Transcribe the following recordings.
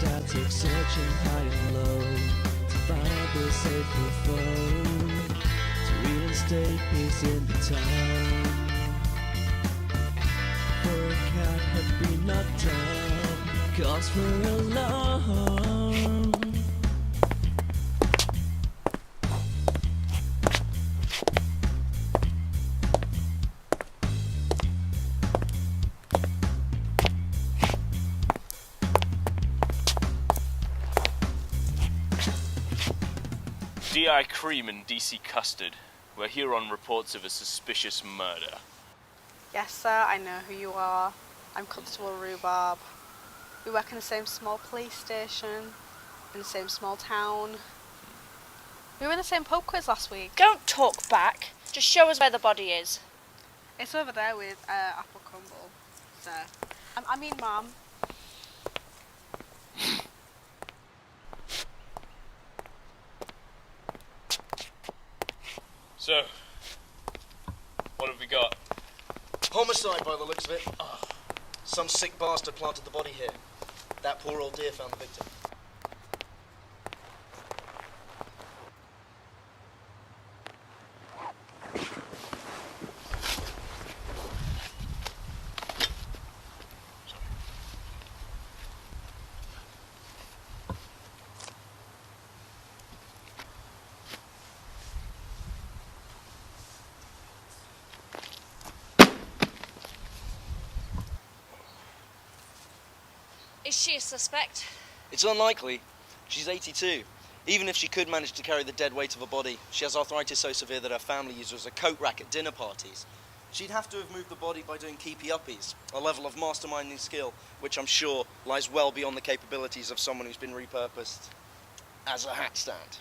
static, searching high and low to find the safer foe, to reinstate peace in the town. For a cat had been knocked down, cause for alarm. D.I. Cream and D.C. Custard. We're here on reports of a suspicious murder. Yes, sir, I know who you are. I'm Constable Rhubarb. We work in the same small police station, in the same small town. We were in the same pub quiz last week. Don't talk back. Just show us where the body is. It's over there with apple crumble, sir. I mean, Mum. So, what have we got? Homicide by the looks of it. Oh, some sick bastard planted the body here. That poor old dear found the victim. Is she a suspect? It's unlikely. She's 82. Even if she could manage to carry the dead weight of a body, she has arthritis so severe that her family uses her as a coat rack at dinner parties. She'd have to have moved the body by doing keepy-uppies, a level of masterminding skill which I'm sure lies well beyond the capabilities of someone who's been repurposed as a hat stand.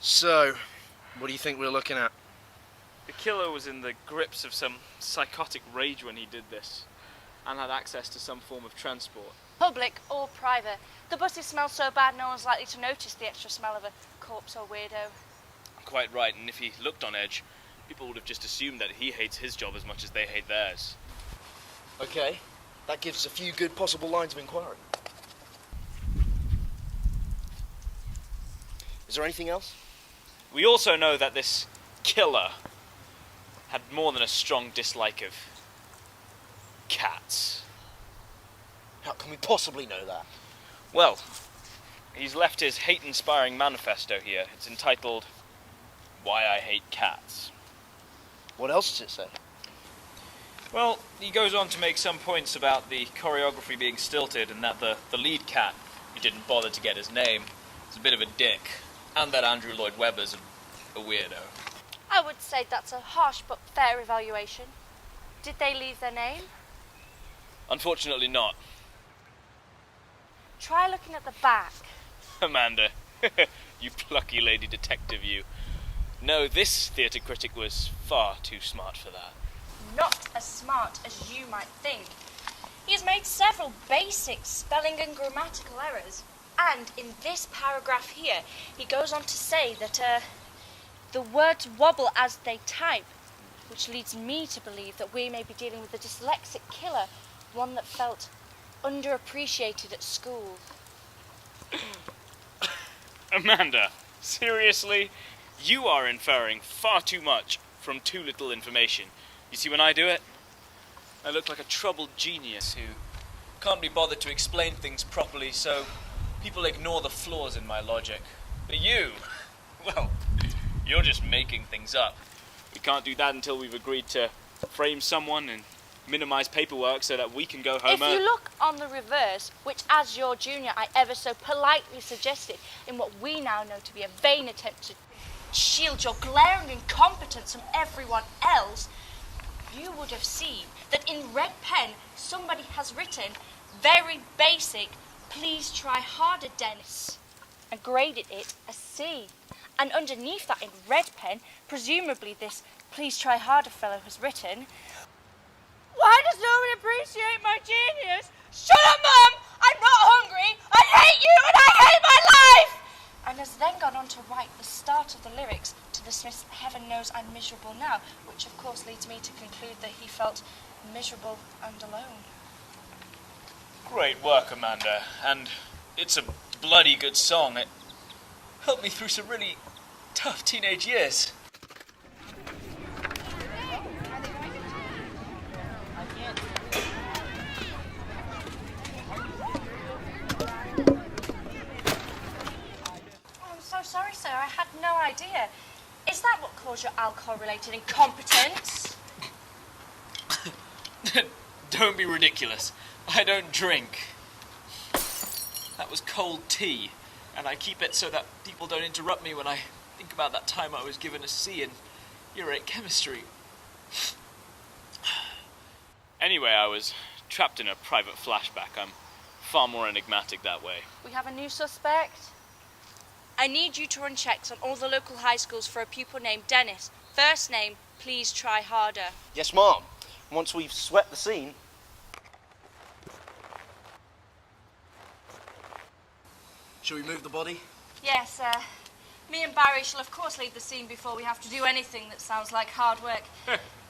So, what do you think we're looking at? The killer was in the grips of some psychotic rage when he did this, and had access to some form of transport. Public or private. The buses smell so bad no one's likely to notice the extra smell of a corpse or weirdo. Quite right, and if he looked on edge, people would have just assumed that he hates his job as much as they hate theirs. Okay, that gives us a few good possible lines of inquiry. Is there anything else? We also know that this killer had more than a strong dislike of cats. How can we possibly know that? Well, he's left his hate-inspiring manifesto here. It's entitled, Why I Hate Cats. What else does it say? Well, he goes on to make some points about the choreography being stilted and that the lead cat, who didn't bother to get his name, is a bit of a dick, and that Andrew Lloyd Webber's a weirdo. I would say that's a harsh but fair evaluation. Did they leave their name? Unfortunately not. Try looking at the back. Amanda, you plucky lady detective, you. No, this theatre critic was far too smart for that. Not as smart as you might think. He has made several basic spelling and grammatical errors. And in this paragraph here, he goes on to say that the words wobble as they type, which leads me to believe that we may be dealing with a dyslexic killer, one that felt underappreciated at school. Amanda, seriously? You are inferring far too much from too little information. You see, when I do it, I look like a troubled genius who can't be bothered to explain things properly, so people ignore the flaws in my logic. But you, well, you're just making things up. We can't do that until we've agreed to frame someone and minimize paperwork so that we can go home. If you look on the reverse, which as your junior I ever so politely suggested in what we now know to be a vain attempt to shield your glaring incompetence from everyone else, you would have seen that in red pen somebody has written very basic, please try harder, Dennis, and graded it a C. And underneath that in red pen, presumably this please try harder fellow has written, why does no one appreciate my genius? Shut up, Mum! I'm not hungry! I hate you and I hate my life! And has then gone on on to write the start of the lyrics to the Smiths' Heaven Knows I'm Miserable Now, which of course leads me to conclude that he felt miserable and alone. Great work, Amanda. And it's a bloody good song. It helped me through some really tough teenage years. Sorry, sir, I had no idea. Is that what caused your alcohol-related incompetence? Don't be ridiculous. I don't drink. That was cold tea, and I keep it so that people don't interrupt me when I think about that time I was given a C in year 8 chemistry. Anyway, I was trapped in a private flashback. I'm far more enigmatic that way. We have a new suspect. I need you to run checks on all the local high schools for a pupil named Dennis. First name, please try harder. Yes, Mom. Once we've swept the scene... Shall we move the body? Yes, me and Barry shall of course leave the scene before we have to do anything that sounds like hard work.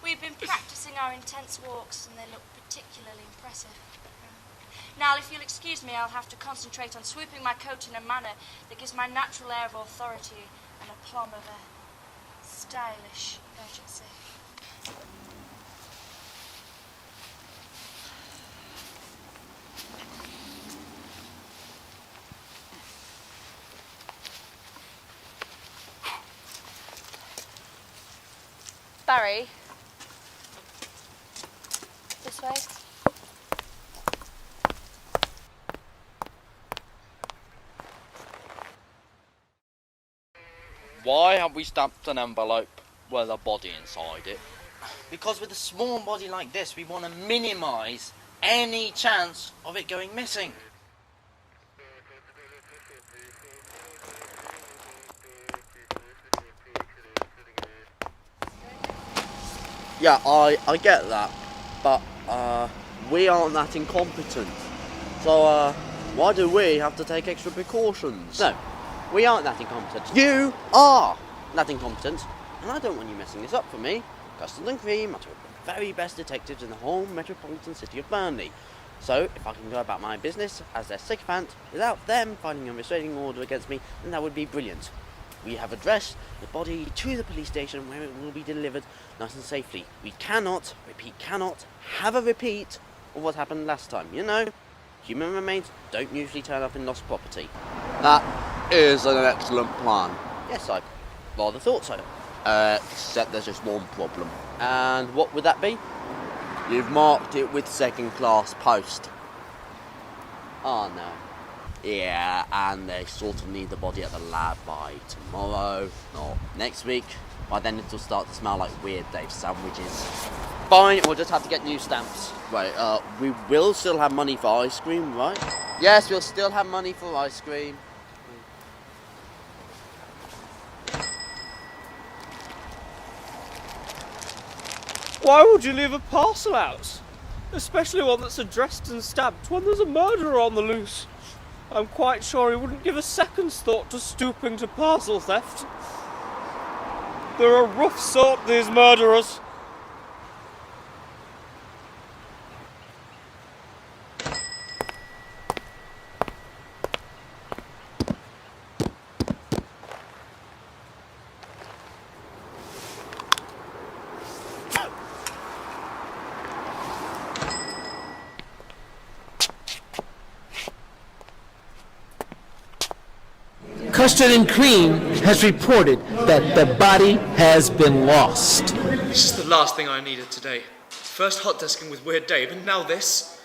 We've been practicing our intense walks and they look particularly impressive. Now, if you'll excuse me, I'll have to concentrate on swooping my coat in a manner that gives my natural air of authority and aplomb of a stylish urgency. Barry, this way. Why have we stamped an envelope with a body inside it? Because with a small body like this, we want to minimise any chance of it going missing. Yeah, I get that, but we aren't that incompetent. So why do we have to take extra precautions? No, we aren't that incompetent. You are that incompetent, and I don't want you messing this up for me. Custard and Cream are two of the very best detectives in the whole metropolitan city of Burnley. So, if I can go about my business as their sycophant without them filing a restraining order against me, then that would be brilliant. We have addressed the body to the police station where it will be delivered nice and safely. We cannot, repeat, cannot have a repeat of what happened last time. You know, human remains don't usually turn up in lost property. That is an excellent plan. Yes, I rather thought so. Except there's just one problem. And what would that be? You've marked it with second-class post. Oh no. Yeah, and they sort of need the body at the lab by tomorrow, not next week. By then it'll start to smell like Weird Dave sandwiches. Fine, we'll just have to get new stamps. Wait, we will still have money for ice cream, right? Yes, we'll still have money for ice cream. Why would you leave a parcel out? Especially one that's addressed and stamped when there's a murderer on the loose. I'm quite sure he wouldn't give a second's thought to stooping to parcel theft. They're a rough sort, these murderers. Custard and Cream has reported that the body has been lost. This is the last thing I needed today. First hot desking with Weird Dave, and now this.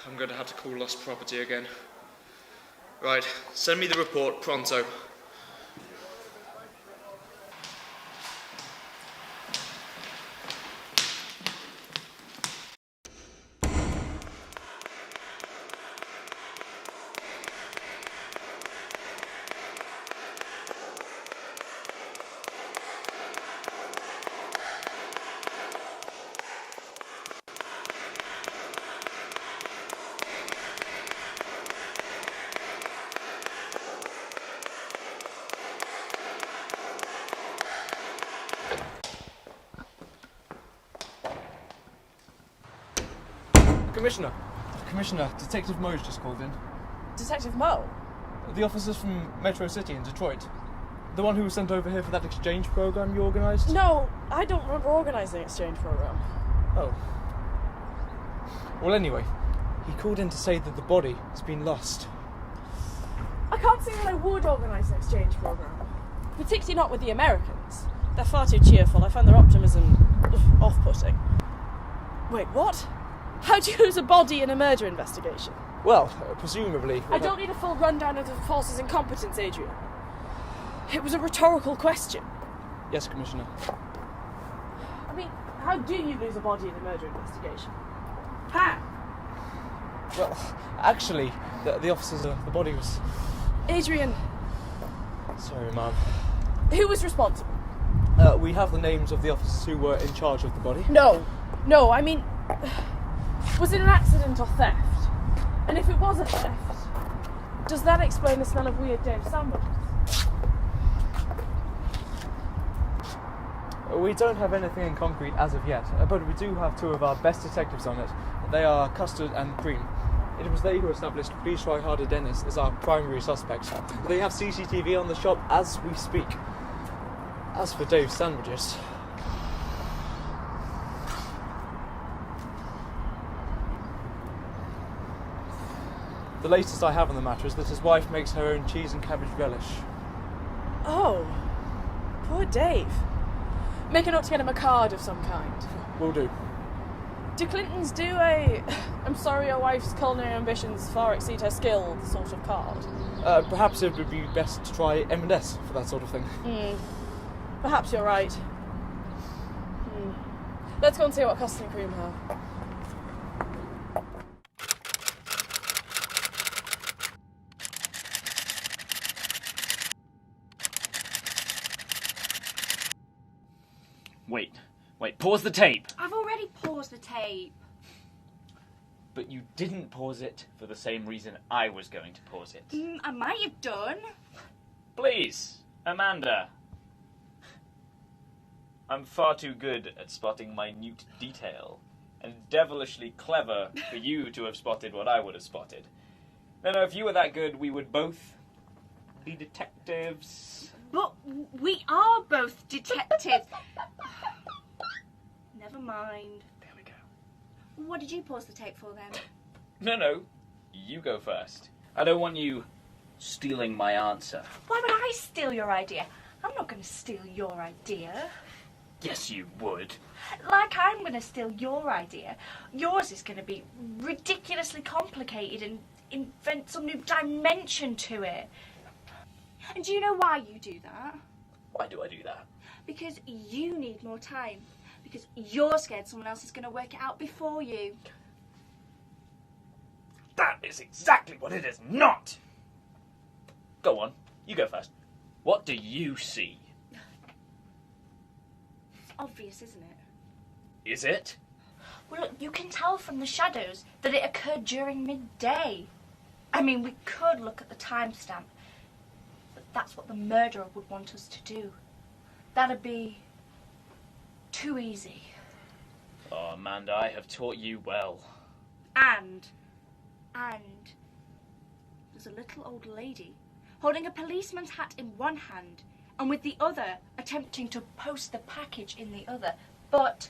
I'm going to have to call lost property again. Right, send me the report pronto. Commissioner, Detective Moe's just called in. Detective Moe? The officers from Metro City in Detroit. The one who was sent over here for that exchange program you organised? No, I don't remember organising an exchange program. Oh. Well, anyway, he called in to say that the body has been lost. I can't see that I would organise an exchange program. Particularly not with the Americans. They're far too cheerful. I find their optimism off-putting. Wait, what? How do you lose a body in a murder investigation? Well, presumably... I don't need a full rundown of the force's incompetence, Adrian. It was a rhetorical question. Yes, Commissioner. I mean, how do you lose a body in a murder investigation? How? Well, actually, the officers... the body was... Adrian. Sorry, ma'am. Who was responsible? We have the names of the officers who were in charge of the body. No, I mean... Was it an accident or theft? And if it was a theft, does that explain the smell of weird Dave sandwiches? We don't have anything in concrete as of yet, but we do have two of our best detectives on it. They are Custard and Cream. It was they who established Please Try Harder Dennis as our primary suspects. They have CCTV on the shop as we speak. As for Dave's sandwiches... The latest I have on the matter is that his wife makes her own cheese and cabbage relish. Oh, poor Dave. Make a note to get him a card of some kind. Will do. Do Clintons do a I'm sorry your wife's culinary ambitions far exceed her skill sort of card? Perhaps it would be best to try M&S for that sort of thing. Perhaps you're right. Let's go and see what Custard and Cream have. Wait, pause the tape. I've already paused the tape. But you didn't pause it for the same reason I was going to pause it. I might have done. Please, Amanda. I'm far too good at spotting minute detail, and devilishly clever for you to have spotted what I would have spotted. No, if you were that good, we would both be detectives. But we are both detectives. Never mind. There we go. What did you pause the tape for then? No, you go first. I don't want you stealing my answer. Why would I steal your idea? I'm not going to steal your idea. Yes, you would. Like I'm going to steal your idea. Yours is going to be ridiculously complicated and invent some new dimension to it. And do you know why you do that? Why do I do that? Because you need more time. Because you're scared someone else is going to work it out before you. That is exactly what it is not! Go on, you go first. What do you see? It's obvious, isn't it? Is it? Well, look, you can tell from the shadows that it occurred during midday. I mean, we could look at the timestamp, but that's what the murderer would want us to do. That'd be too easy. Oh, Amanda, I have taught you well. And there's a little old lady holding a policeman's hat in one hand and with the other attempting to post the package in the other. But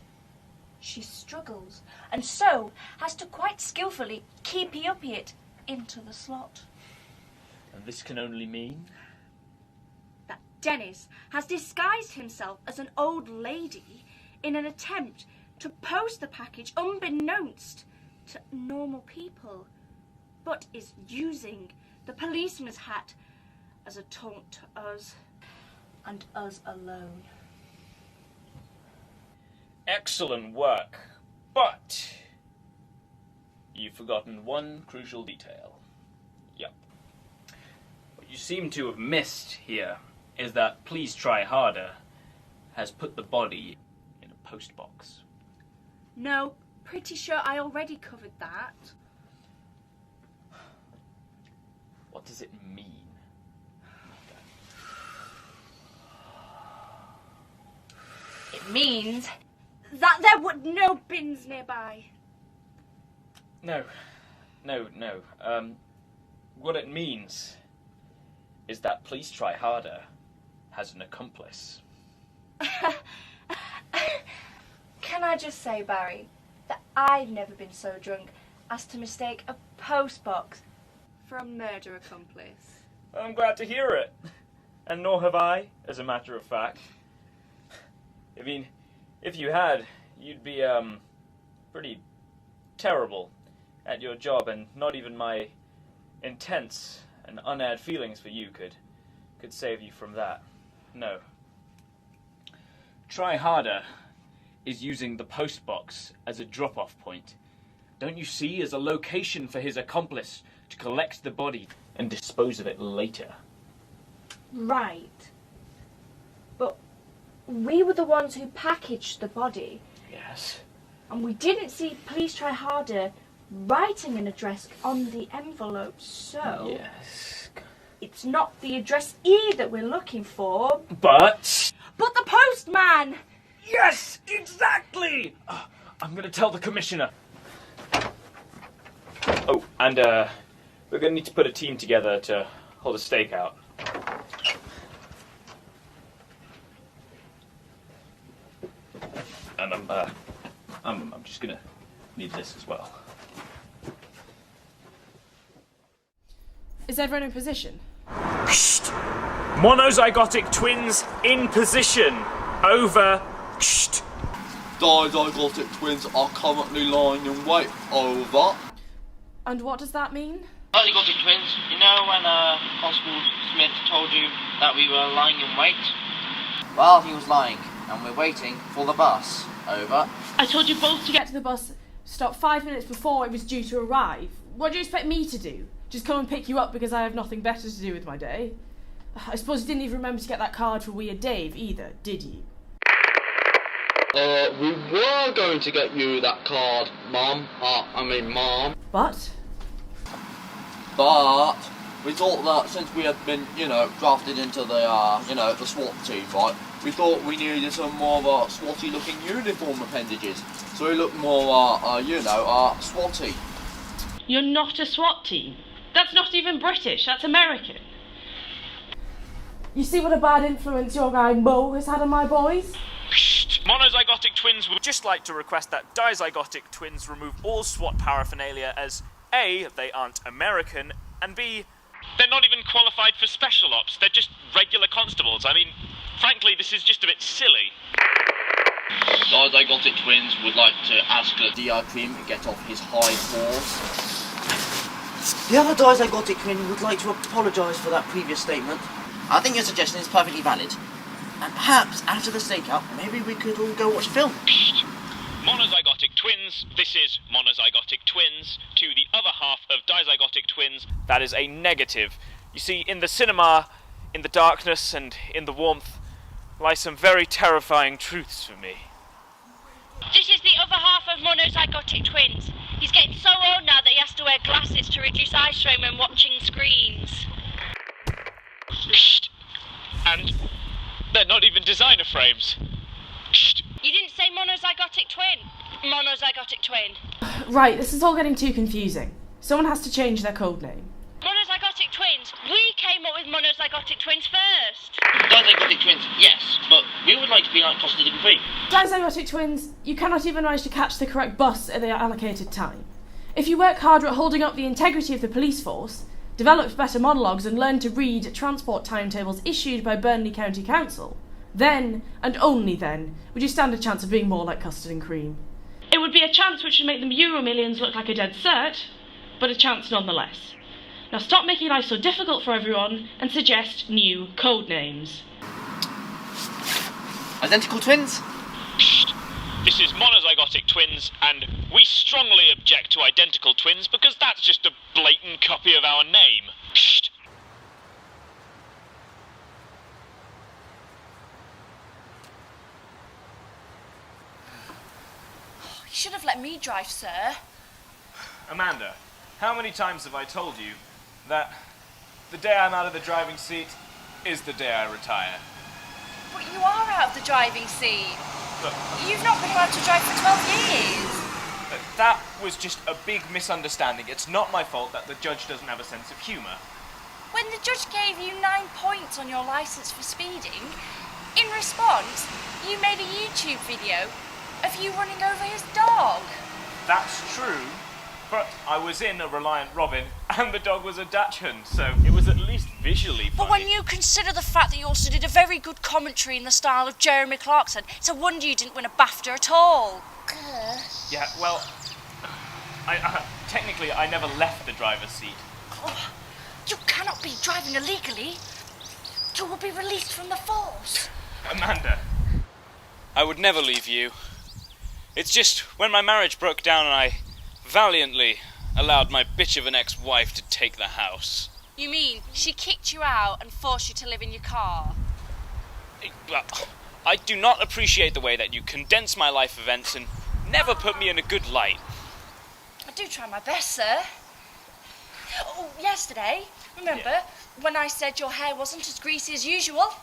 she struggles and so has to quite skillfully keepy-uppy it into the slot. And this can only mean? That Dennis has disguised himself as an old lady in an attempt to post the package unbeknownst to normal people, but is using the policeman's hat as a taunt to us, and us alone. Excellent work, but you've forgotten one crucial detail. Yep. What you seem to have missed here is that Please Try Harder has put the body in a post box. No, pretty sure I already covered that. What does it mean? It means that there were no bins nearby. No. What it means is that Please Try Harder has an accomplice. Can I just say, Barry, that I've never been so drunk as to mistake a postbox for a murder accomplice. I'm glad to hear it. And nor have I, as a matter of fact. I mean, if you had, you'd be, pretty terrible at your job, and not even my intense and unaired feelings for you could save you from that. No. Try Harder is using the postbox as a drop-off point. Don't you see, as a location for his accomplice to collect the body and dispose of it later. Right. But we were the ones who packaged the body. Yes. And we didn't see Please Try Harder writing an address on the envelope, so... Yes. It's not the address E that we're looking for. But the postman! Yes, exactly! I'm gonna tell the commissioner. Oh, and we're gonna need to put a team together to hold a stakeout. And I'm just gonna need this as well. Is everyone in position? Monozygotic twins in position. Over. Dizygotic twins are currently lying in wait. Over. And what does that mean? Dizygotic twins, you know when Constable Smith told you that we were lying in wait? Well, he was lying, and we're waiting for the bus. Over. I told you both to get to the bus stop 5 minutes before it was due to arrive. What do you expect me to do? Just come and pick you up because I have nothing better to do with my day? I suppose you didn't even remember to get that card for Weird Dave either, did you? We were going to get you that card, Mum. Mom. But we thought that since we had been, drafted into the, the SWAT team, right? We thought we needed some more SWAT-y looking uniform appendages. So we looked more, SWAT-y. you're not a SWAT team. That's not even British, that's American. You see what a bad influence your guy Mo has had on my boys? Monozygotic twins would just like to request that dizygotic twins remove all SWAT paraphernalia as A, they aren't American, and B, they're not even qualified for special ops, they're just regular constables. I mean, frankly, this is just a bit silly. Dizygotic twins would like to ask the DI Cream to get off his high horse. The other dizygotic twin would like to apologise for that previous statement. I think your suggestion is perfectly valid. And perhaps, after the stakeout, maybe we could all go watch a film. Monozygotic twins, this is monozygotic twins, to the other half of dizygotic twins. That is a negative. You see, in the cinema, in the darkness and in the warmth, lie some very terrifying truths for me. This is the other half of monozygotic twins. He's getting so old now that he has to wear glasses to reduce eye strain when watching screens. And they're not even designer frames. You didn't say monozygotic twin. Monozygotic twin. Right, this is all getting too confusing. Someone has to change their code name. Monozygotic twins. We came up with monozygotic twins first. Dizygotic twins, yes, but we would like to be like Costa de Capri. Dizygotic twins, you cannot even manage to catch the correct bus at the allocated time. If you work harder at holding up the integrity of the police force, developed better monologues and learned to read transport timetables issued by Burnley County Council, then, and only then, would you stand a chance of being more like Custard and Cream. It would be a chance which would make them Euro Millions look like a dead cert, but a chance nonetheless. Now stop making life so difficult for everyone and suggest new code names. Identical twins? This is monozygotic twins, and we strongly object to identical twins because that's just a blatant copy of our name. You should have let me drive, sir. Amanda, how many times have I told you that the day I'm out of the driving seat is the day I retire? But you are out of the driving seat. Look, You've not been allowed to drive for 12 years. That was just a big misunderstanding. It's not my fault that the judge doesn't have a sense of humour. When the judge gave you 9 points on your licence for speeding, in response, you made a YouTube video of you running over his dog. That's true, but I was in a Reliant Robin and the dog was a Dachshund, so it was at least visually funny. But when you consider the fact that you also did a very good commentary in the style of Jeremy Clarkson, it's a wonder you didn't win a BAFTA at all. Yeah, well, technically I never left the driver's seat. Oh, you cannot be driving illegally. You will be released from the force. Amanda, I would never leave you. It's just when my marriage broke down and I valiantly allowed my bitch of an ex-wife to take the house. You mean she kicked you out and forced you to live in your car? I do not appreciate the way that you condense my life events and never put me in a good light. I do try my best, sir. Oh, yesterday, remember, when I said your hair wasn't as greasy as usual?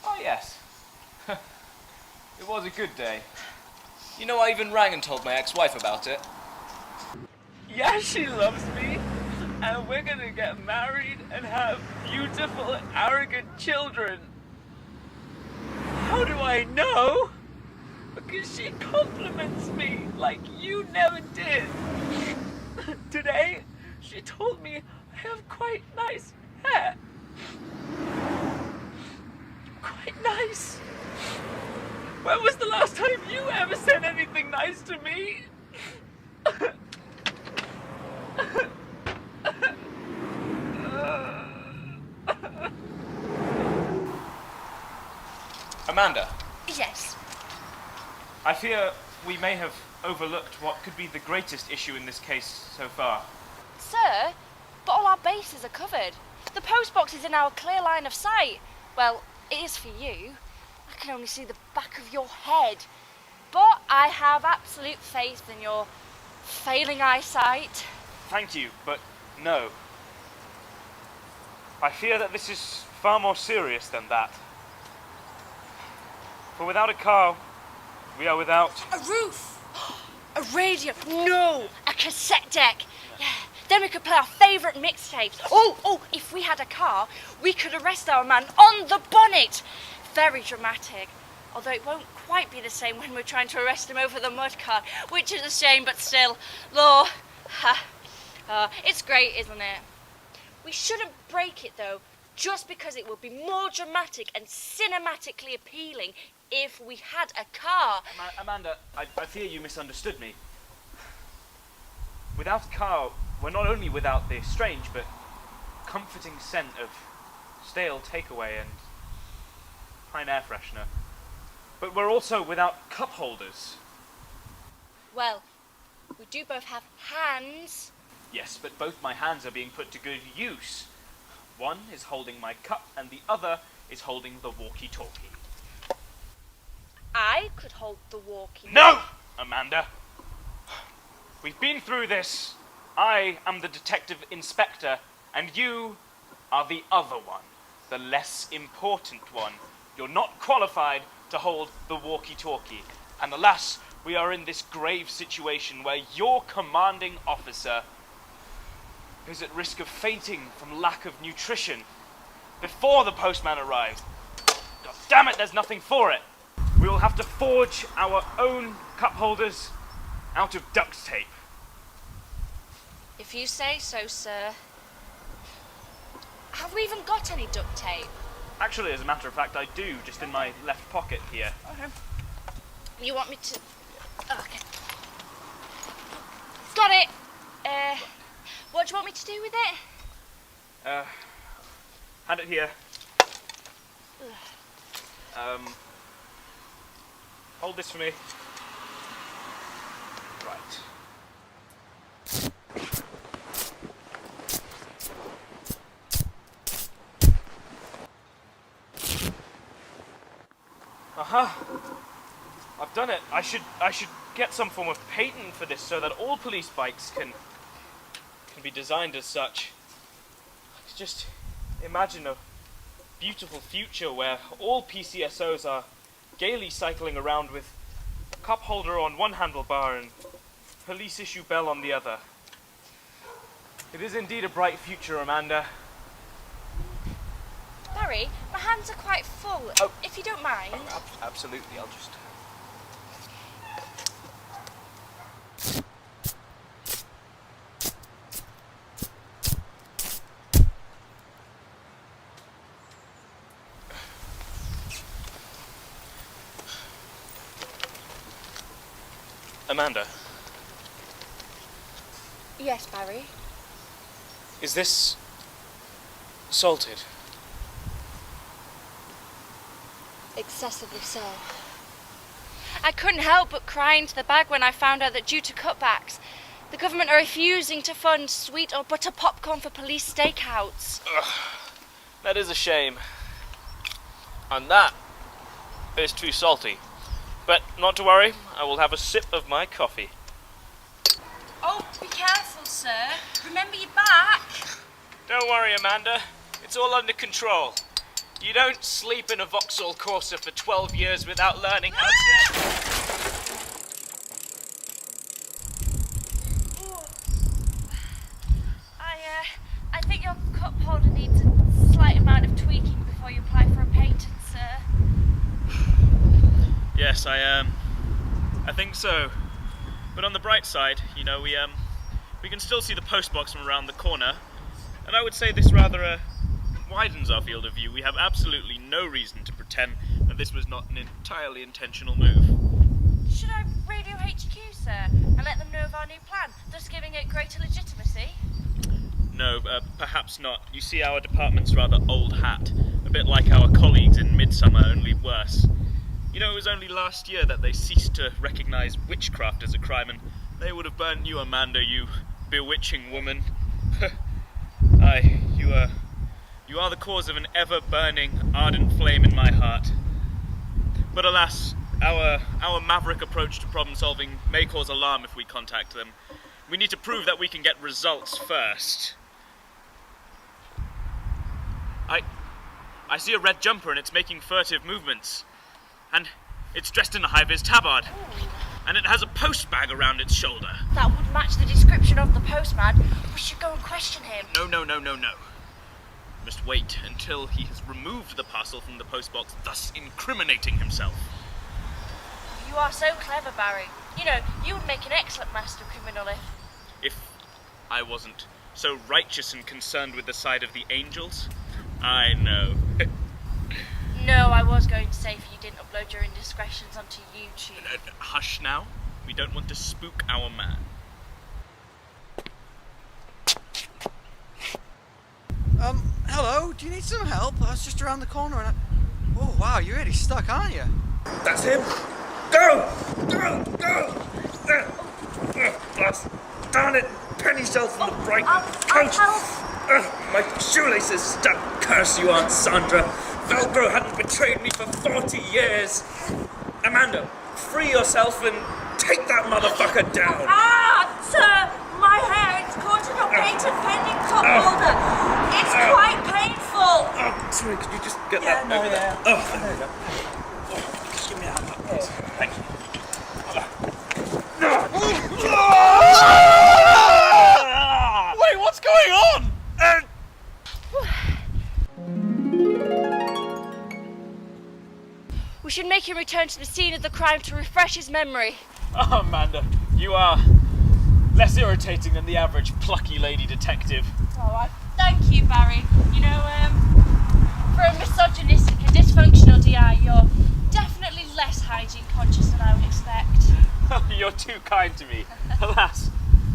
Oh, yes. It was a good day. You know, I even rang and told my ex-wife about it. Yeah, she loves me, and we're gonna get married and have beautiful, arrogant children. How do I know? Because she compliments me like you never did. Today, she told me I have quite nice hair. Quite nice. When was the last time you ever said anything nice to me? Amanda. Yes. I fear we may have overlooked what could be the greatest issue in this case so far. Sir, but all our bases are covered. The postbox is in our clear line of sight. Well, it is for you. I can only see the back of your head. But I have absolute faith in your failing eyesight. Thank you, but no. I fear that this is far more serious than that. For without a car, we are without... A roof! A radio! No! A cassette deck! Yeah. Then we could play our favourite mixtapes. Oh, if we had a car, we could arrest our man on the bonnet. Very dramatic. Although it won't quite be the same when we're trying to arrest him over the mud cart, which is a shame, but still, law. It's great, isn't it? We shouldn't break it, though, just because it would be more dramatic and cinematically appealing if we had a car. Amanda, I fear you misunderstood me. Without a car, we're not only without the strange but comforting scent of stale takeaway and pine air freshener, but we're also without cup holders. Well, we do both have hands. Yes, but both my hands are being put to good use. One is holding my cup and the other is holding the walkie-talkie. I could hold the walkie. No, Amanda. We've been through this. I am the detective inspector, and you are the other one, the less important one. You're not qualified to hold the walkie-talkie. And alas, we are in this grave situation where your commanding officer is at risk of fainting from lack of nutrition before the postman arrives. God damn it, there's nothing for it. We will have to forge our own cup holders out of duct tape. If you say so, sir. Have we even got any duct tape? Actually, as a matter of fact, I do, just in my left pocket here. Okay. You want me to... Okay. Got it! What do you want me to do with it? Hand it here. Hold this for me. Right. Aha! I've done it. I should get some form of patent for this so that all police bikes can be designed as such. Just imagine a beautiful future where all PCSOs are gaily cycling around with a cup holder on one handlebar and police issue bell on the other. It is indeed a bright future, Amanda. Barry, my hands are quite full. Oh. If you don't mind. Absolutely, I'll just... Amanda, Yes, Barry. is this salted? Excessively so. I couldn't help but cry into the bag when I found out that due to cutbacks, the government are refusing to fund sweet or butter popcorn for police stakeouts. Ugh, that is a shame. And that is too salty. But not to worry, I will have a sip of my coffee. Oh, be careful, sir. Remember your back. Don't worry, Amanda. It's all under control. You don't sleep in a Vauxhall Corsa for 12 years without learning how to... I think your cup holder needs a slight amount of tweaking before you apply for a patent, sir. Yes, I think so. But on the bright side, you know, we can still see the postbox from around the corner, and I would say this rather widens our field of view. We have absolutely no reason to pretend that this was not an entirely intentional move. Should I radio HQ, sir, and let them know of our new plan, thus giving it greater legitimacy? No, perhaps not. You see, our department's rather old hat, a bit like our colleagues in Midsummer, only worse. You know, it was only last year that they ceased to recognise witchcraft as a crime, and they would have burnt you, Amanda, you bewitching woman. Aye, you are the cause of an ever-burning, ardent flame in my heart. But alas, our maverick approach to problem-solving may cause alarm if we contact them. We need to prove that we can get results first. I see a red jumper and it's making furtive movements. And it's dressed in a high-vis tabard. And it has a post bag around its shoulder. That would match the description of the postman. We should go and question him. No. We must wait until he has removed the parcel from the postbox, thus incriminating himself. You are so clever, Barry. You know, you would make an excellent master criminal If I wasn't so righteous and concerned with the side of the angels, I know. No, I was going to say if you didn't upload your indiscretions onto YouTube. Hush now. We don't want to spook our man. Hello, do you need some help? I was just around the corner and Oh, wow, you're really stuck, aren't you? That's him! Go! Darn it! Penny shells from the Brighton coach! My shoelace is stuck! Curse you, Aunt Sandra! Velcro hadn't betrayed me for 40 years! Amanda, free yourself and take that motherfucker down! Sir! My hair, it's caught in your patent pending cup holder! It's quite painful! Oh, sorry, could you just get that over there? Oh, there you go. Just give me that, please. Thank you. Wait, what's going on? We should make him return to the scene of the crime to refresh his memory. Oh, Amanda, you are less irritating than the average plucky lady detective. Oh, thank you, Barry. You know, for a misogynistic and dysfunctional DI, you're definitely less hygiene conscious than I would expect. You're too kind to me. Alas,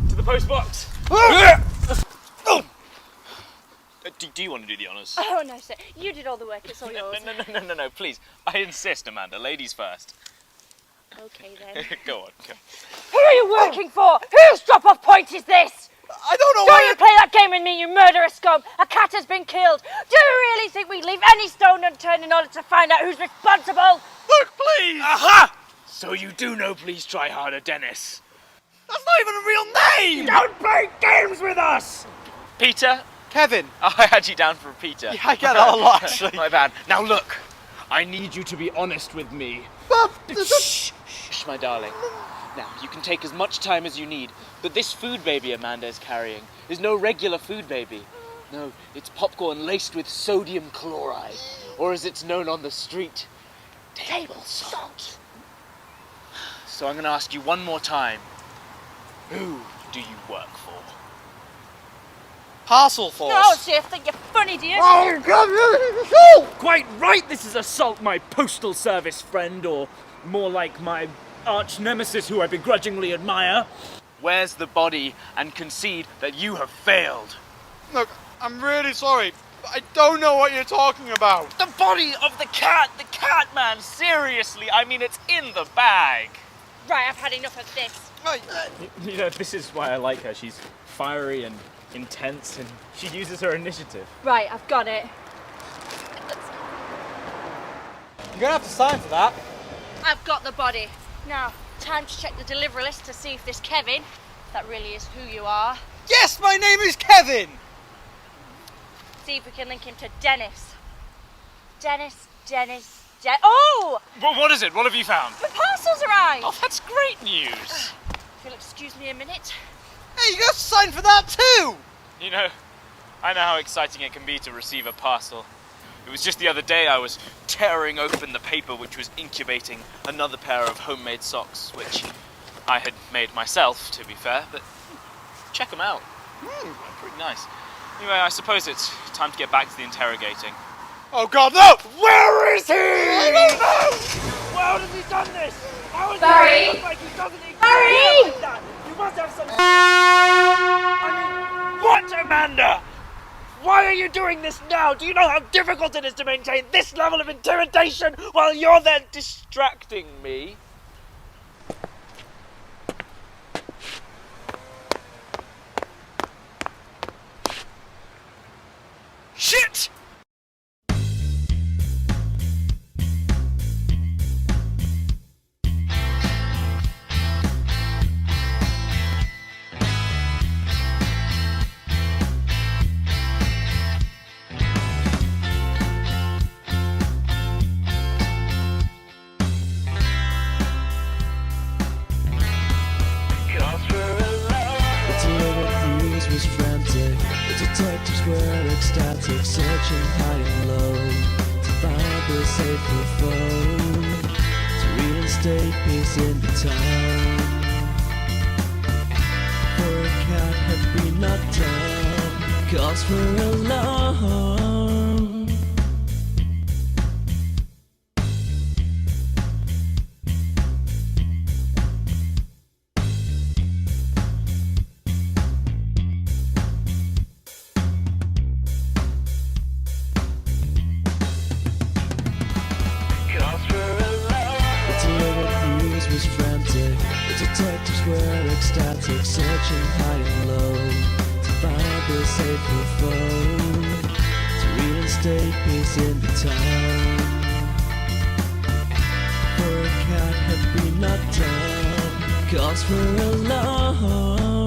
to the post box. Do you want to do the honours? Oh, no, sir. You did all the work. It's all yours. No, please. I insist, Amanda. Ladies first. Okay, then. Go on. Who are you working for? Whose drop-off point is this? I don't know Don't you play that game with me, you murderous scum! A cat has been killed! Do you really think we'd leave any stone unturned in order to find out who's responsible? Look, please! Aha! So you do know Please Try Harder, Dennis. That's not even a real name! Don't play games with us! Peter? Kevin. Oh, I had you down for a Peter. Yeah, I get that a lot, actually. My bad. Now look, I need you to be honest with me. Shh, my darling. Now, you can take as much time as you need, but this food baby Amanda is carrying is no regular food baby. No, it's popcorn laced with sodium chloride, or as it's known on the street, table salt. So I'm going to ask you one more time. Who do you work for? Parcel force. No, see, I think you're funny, do you? Quite right, this is Assault, my postal service friend, or more like my arch nemesis who I begrudgingly admire. Where's the body and concede that you have failed? Look, I'm really sorry. I don't know what you're talking about. The body of the cat man, seriously, I mean it's in the bag. Right, I've had enough of this. You know, this is why I like her. She's fiery and intense, and she uses her initiative. Right, I've got it. You're gonna have to sign for that. I've got the body. Now, time to check the delivery list to see if this Kevin, if that really is who you are, Yes, my name is Kevin. see if we can link him to Dennis. Dennis. Oh! Well, what is it? What have you found? The parcel's arrived! Oh, that's great news. If you'll excuse me a minute. Hey, you got to sign for that too. You know, I know how exciting it can be to receive a parcel. It was just the other day I was tearing open the paper which was incubating another pair of homemade socks, which I had made myself, to be fair, but check them out. Pretty nice. Anyway, I suppose it's time to get back to the interrogating. Oh God, no! Where is he? I don't know. How has he done this? How has Barry! he look like he doesn't exist Barry! like that? You must have some... What, Amanda? Why are you doing this now? Do you know how difficult it is to maintain this level of intimidation while you're there distracting me? Shit! Was frantic. The detectives were ecstatic, searching high and low to find the safer foe, to reinstate peace in the town. For a cat had been knocked down, cause for alarm. Was frantic. The detectives were ecstatic, searching high and low to find the safer foe, to reinstate peace in the town. For a cat had been knocked down, cause for alarm.